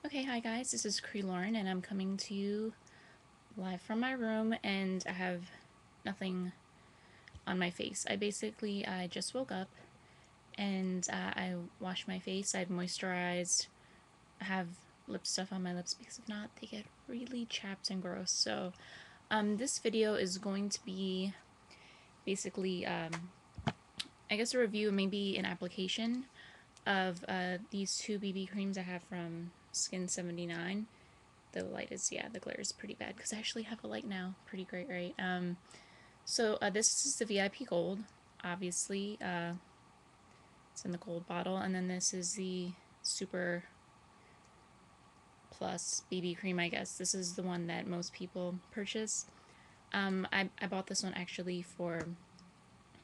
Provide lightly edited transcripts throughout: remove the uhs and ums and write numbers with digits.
Okay, hi guys, this is Cree Lauren, and I'm coming to you live from my room, and I have nothing on my face. I just woke up, and I washed my face, I've moisturized, I have lip stuff on my lips, because if not, they get really chapped and gross. So, this video is going to be basically, I guess a review, maybe an application of these two BB creams I have from Skin79. The light is, yeah, the glare is pretty bad because I actually have a light now. Pretty great, right? This is the VIP Gold. Obviously, it's in the gold bottle, and then this is the Super Plus BB cream, I guess. This is the one that most people purchase. I bought this one actually for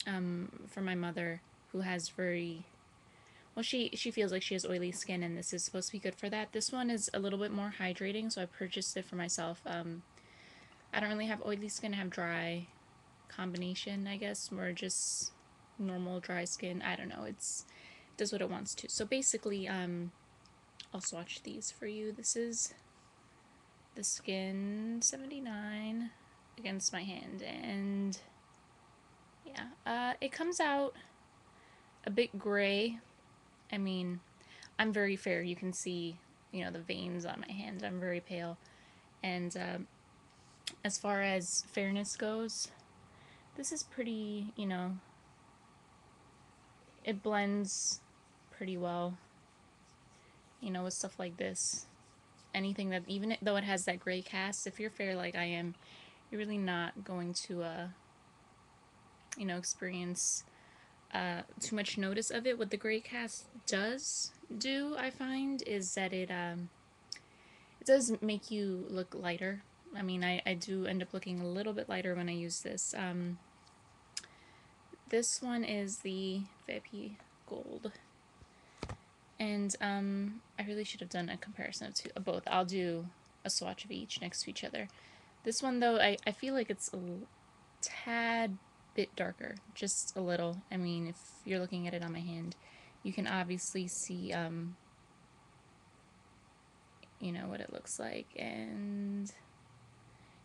my mother, who has very, well, she feels like she has oily skin, and this is supposed to be good for that. This one is a little bit more hydrating, so I purchased it for myself. I don't really have oily skin, I have dry combination, I guess, or just normal dry skin. I don't know, it does what it wants to. So basically, I'll swatch these for you. This is the Skin79 against my hand, and yeah, it comes out a bit gray. I mean, I'm very fair. You can see, the veins on my hand. I'm very pale. And as far as fairness goes, this is pretty, it blends pretty well, with stuff like this. Anything that, even though it has that gray cast, if you're fair like I am, you're really not going to, experience too much notice of it. What the gray cast does do, I find, is that it does make you look lighter. I mean, I do end up looking a little bit lighter when I use this. This one is the VIP Gold. And I really should have done a comparison of both. I'll do a swatch of each next to each other. This one, though, I feel like it's a tad bit darker. Just a little. I mean, if you're looking at it on my hand, you can obviously see, what it looks like. And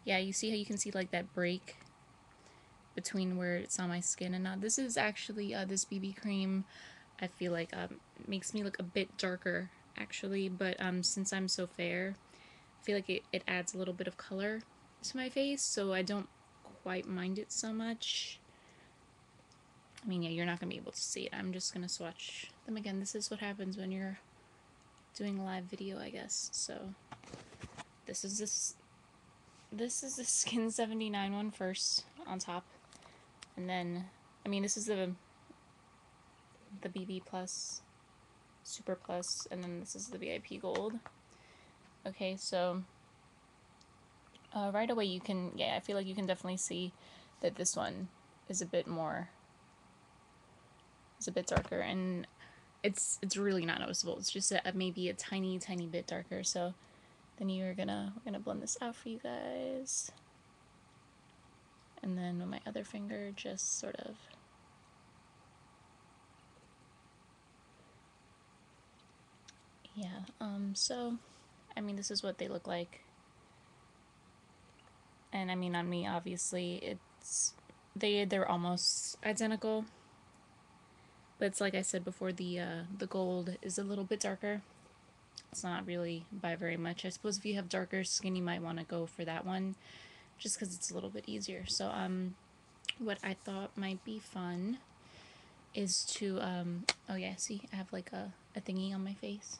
yeah, you see how you can see, like, that break between where it's on my skin and not. This is actually, this BB cream, I feel like, makes me look a bit darker, actually, but since I'm so fair, I feel like it adds a little bit of color to my face, so I don't quite mind it so much. I mean, yeah, you're not going to be able to see it. I'm just going to swatch them again. This is what happens when you're doing a live video, I guess. So, this is the Skin79 one first on top. And then, I mean, this is the BB Plus, Super Plus, and then this is the VIP Gold. Okay, so right away you can, yeah, I feel like you can definitely see that this one is a bit darker, and it's really not noticeable. It's just maybe a tiny bit darker. So then we're gonna blend this out for you guys, and then with my other finger, just sort of, yeah. So I mean, this is what they look like, and I mean, on me, obviously, they're almost identical. But it's like I said before, the gold is a little bit darker. It's not really by very much. I suppose if you have darker skin, you might want to go for that one, just because it's a little bit easier. So what I thought might be fun is to oh yeah, see, I have like a thingy on my face.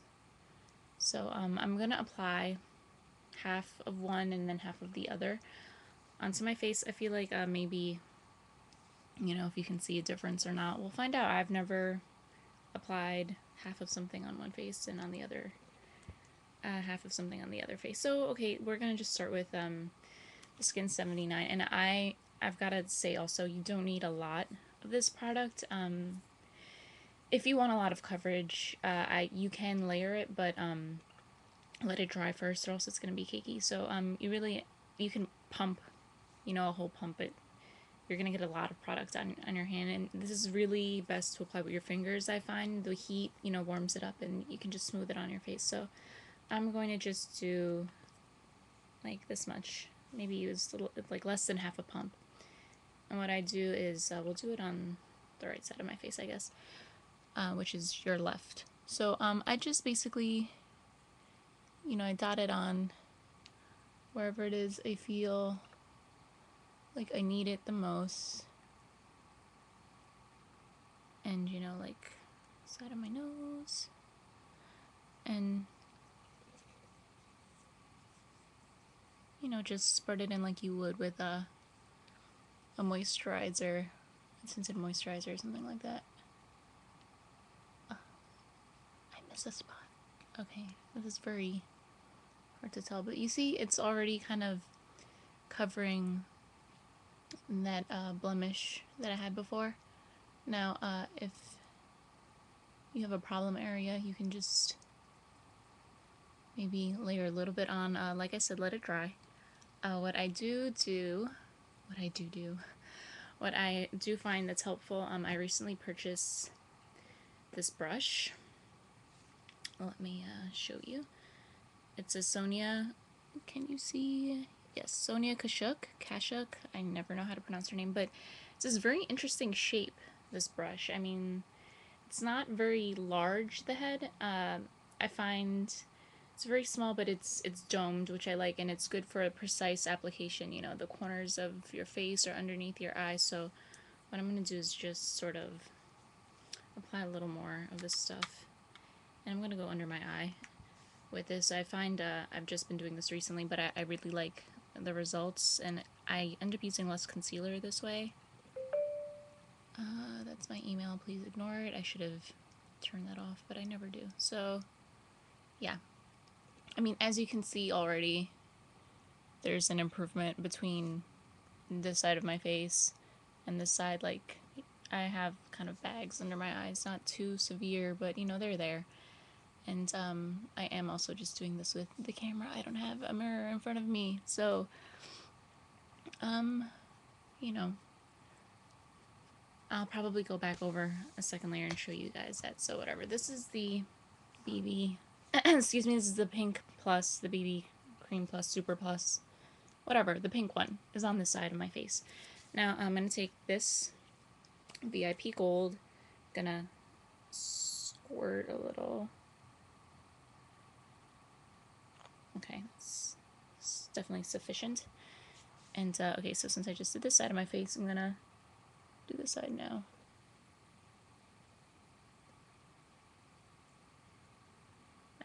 So I'm gonna apply half of one and then half of the other onto my face. I feel like maybe, if you can see a difference or not, we'll find out. I've never applied half of something on one face and on the other half of something on the other face. So okay, we're gonna just start with the Skin79, and I've gotta say also, you don't need a lot of this product. If you want a lot of coverage, you can layer it, but let it dry first, or else it's gonna be cakey. So you can pump, a whole pump it. You're gonna get a lot of product on your hand, and this is really best to apply with your fingers. I find the heat, warms it up, and you can just smooth it on your face. So I'm going to just do like this much. Maybe use a little, like less than half a pump. And what I do is, we'll do it on the right side of my face, I guess, which is your left. So I just basically, I dot it on wherever it is I feel like I need it the most. And, like side of my nose. And, just spread it in like you would with a moisturizer, a tinted moisturizer or something like that. I miss a spot. Okay, this is very hard to tell, but you see it's already kind of covering that blemish that I had before. Now, if you have a problem area, you can just maybe layer a little bit on. Like I said, let it dry. What I do find that's helpful, I recently purchased this brush. Let me show you. It's a Sonia, can you see? Yes, Sonia Kashuk. I never know how to pronounce her name, but it's this very interesting shape, this brush. I mean, it's not very large, the head. I find it's very small, but it's domed, which I like, and it's good for a precise application, the corners of your face or underneath your eyes. So what I'm going to do is just sort of apply a little more of this stuff. And I'm going to go under my eye with this. I find I've just been doing this recently, but I really like the results, and I end up using less concealer this way. That's my email, please ignore it. I should have turned that off, but I never do. So yeah, I mean, as you can see already, there's an improvement between this side of my face and this side. Like, I have kind of bags under my eyes, not too severe, but they're there. And I am also just doing this with the camera. I don't have a mirror in front of me, so I'll probably go back over a second layer and show you guys that. So whatever, this is the BB excuse me, this is the pink plus, the BB cream plus, super plus, whatever, the pink one is on this side of my face. Now I'm gonna take this VIP gold, gonna squirt a little. Okay, it's definitely sufficient. And okay, so since I just did this side of my face, I'm gonna do this side now.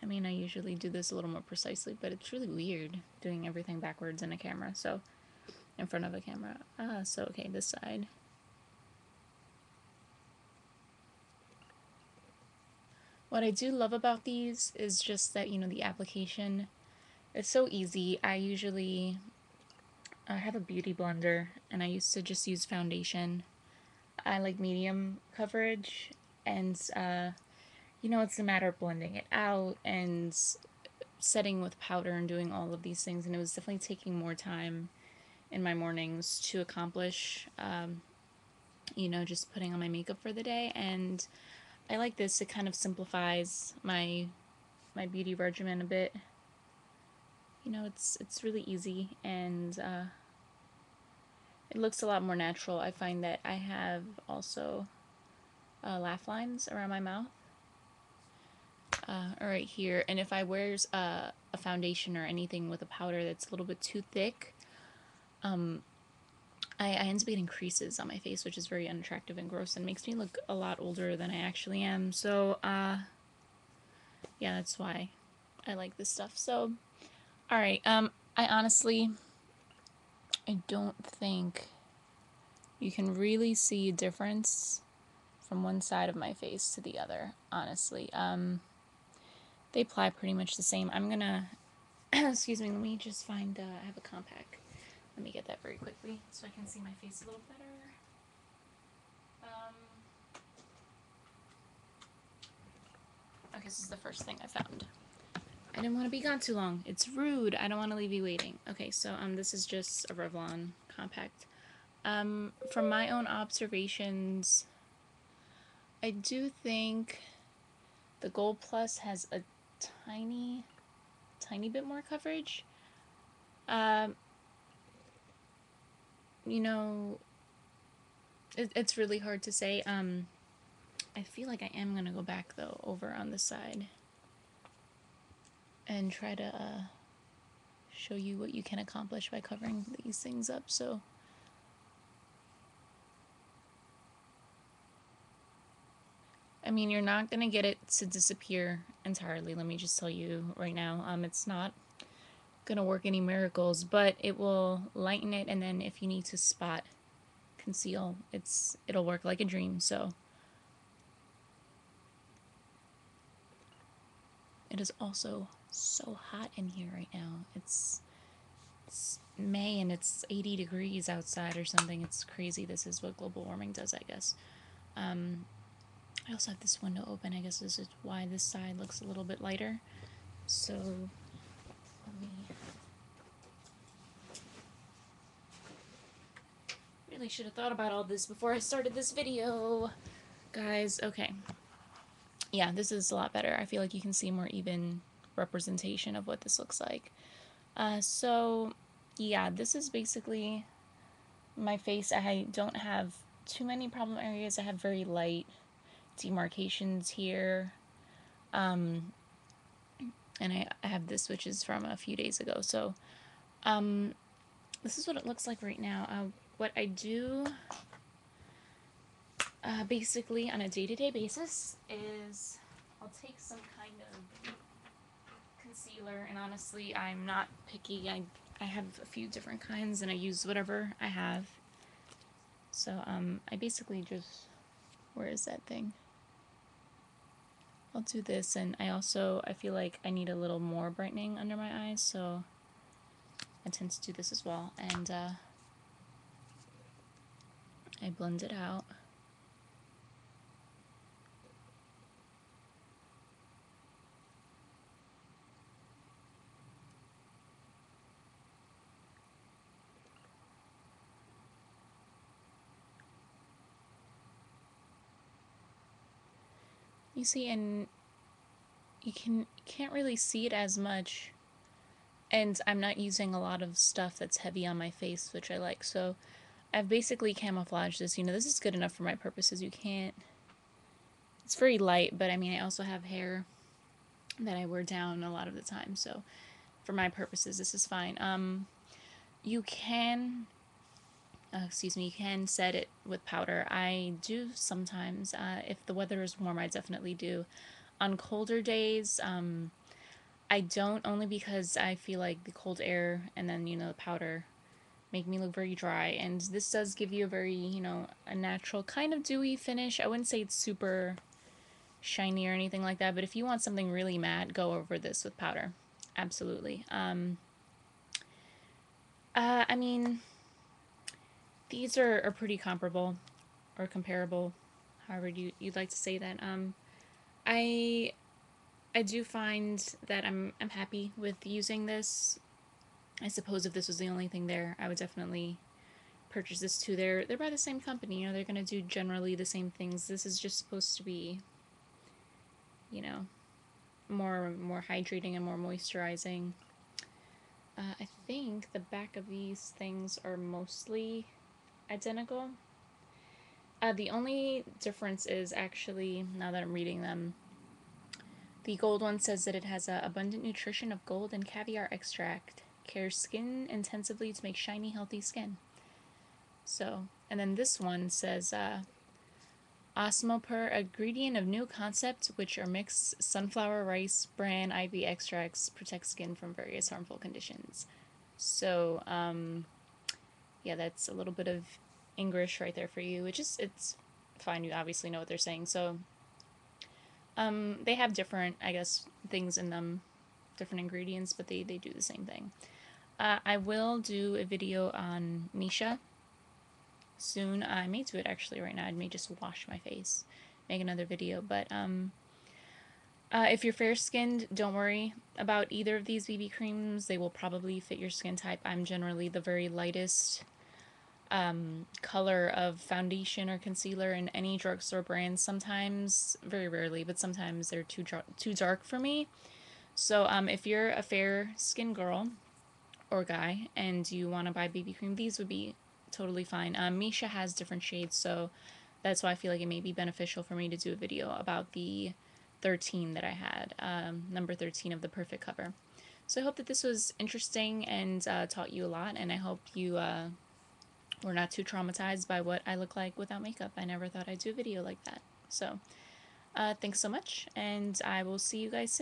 I mean, I usually do this a little more precisely, but it's really weird doing everything backwards in a camera, so in front of a camera. So okay, this side. What I do love about these is just that, the application, it's so easy. I usually have a beauty blender, and I used to just use foundation. I like medium coverage, and it's a matter of blending it out and setting with powder and doing all of these things, and it was definitely taking more time in my mornings to accomplish, just putting on my makeup for the day. And I like this. It kind of simplifies my beauty regimen a bit. It's really easy, and it looks a lot more natural. I find that I have also laugh lines around my mouth, right here, and if I wears a foundation or anything with a powder that's a little bit too thick, I end up getting creases on my face, which is very unattractive and gross and makes me look a lot older than I actually am. So yeah, that's why I like this stuff. So alright, I honestly, I don't think you can really see a difference from one side of my face to the other, honestly. They apply pretty much the same. I'm gonna, excuse me, let me just find, I have a compact. Let me get that very quickly so I can see my face a little better. Okay, this is the first thing I found. I didn't want to be gone too long. It's rude. I don't want to leave you waiting. Okay, so this is just a Revlon compact. From my own observations, I do think the Gold Plus has a tiny tiny bit more coverage. Um, you know, it's really hard to say. I feel like I am gonna go back though over on this side and try to show you what you can accomplish by covering these things up. So I mean, you're not gonna get it to disappear entirely. Let me just tell you right now. It's not gonna work any miracles, but it will lighten it, and then if you need to spot conceal, it'll work like a dream. So it is also so hot in here right now. It's May and it's 80 degrees outside or something. It's crazy. This is what global warming does, I guess. I also have this window open. I guess this is why this side looks a little bit lighter. So let me... Really should have thought about all this before I started this video. Guys, okay. Yeah, this is a lot better. I feel like you can see more even representation of what this looks like. So yeah, this is basically my face. I don't have too many problem areas. I have very light demarcations here. And I have this, which is from a few days ago. So this is what it looks like right now. What I do basically on a day-to-day basis is I'll take some kind of concealer, and honestly, I'm not picky. I have a few different kinds, and I use whatever I have. So, I basically just... Where is that thing? I'll do this, and I feel like I need a little more brightening under my eyes, so I tend to do this as well. And, I blend it out. You see, and you can't really see it as much, and I'm not using a lot of stuff that's heavy on my face, which I like. So I've basically camouflaged this. You know, this is good enough for my purposes. You can't... It's very light, but I mean, I also have hair that I wear down a lot of the time, so for my purposes, this is fine. You can... excuse me, you can set it with powder. I do sometimes. If the weather is warm, I definitely do. On colder days, I don't, only because I feel like the cold air and then, you know, the powder make me look very dry. And this does give you a very, you know, a natural kind of dewy finish. I wouldn't say it's super shiny or anything like that, but if you want something really matte, go over this with powder. Absolutely. I mean, these are pretty comparable, or comparable, however you'd like to say that. I I do find that I'm happy with using this. I suppose if this was the only thing there, I would definitely purchase this too. They're by the same company, you know, they're gonna do generally the same things. This is just supposed to be, you know, more hydrating and more moisturizing. I think the back of these things are mostly identical. The only difference is actually, now that I'm reading them, the gold one says that it has abundant nutrition of gold and caviar extract. Cares skin intensively to make shiny, healthy skin. So, and then this one says, Osmoper, ingredient of new concept, which are mixed sunflower, rice, bran, ivy extracts, protect skin from various harmful conditions. So, yeah, that's a little bit of English right there for you, which is, it's fine. You obviously know what they're saying. So, they have different, I guess, things in them, different ingredients, but they do the same thing. I will do a video on Misha soon. I may do it actually right now. I may just wash my face, make another video, but if you're fair-skinned, don't worry about either of these BB creams. They will probably fit your skin type. I'm generally the very lightest color of foundation or concealer in any drugstore brand. Sometimes, very rarely, but sometimes they're too dark for me. So if you're a fair skinned girl or guy and you want to buy BB cream, these would be totally fine. Misha has different shades, so that's why I feel like it may be beneficial for me to do a video about the 13 that I had, number 13 of the perfect cover. So I hope that this was interesting and taught you a lot, and I hope you were not too traumatized by what I look like without makeup. I never thought I'd do a video like that. So thanks so much, and I will see you guys soon.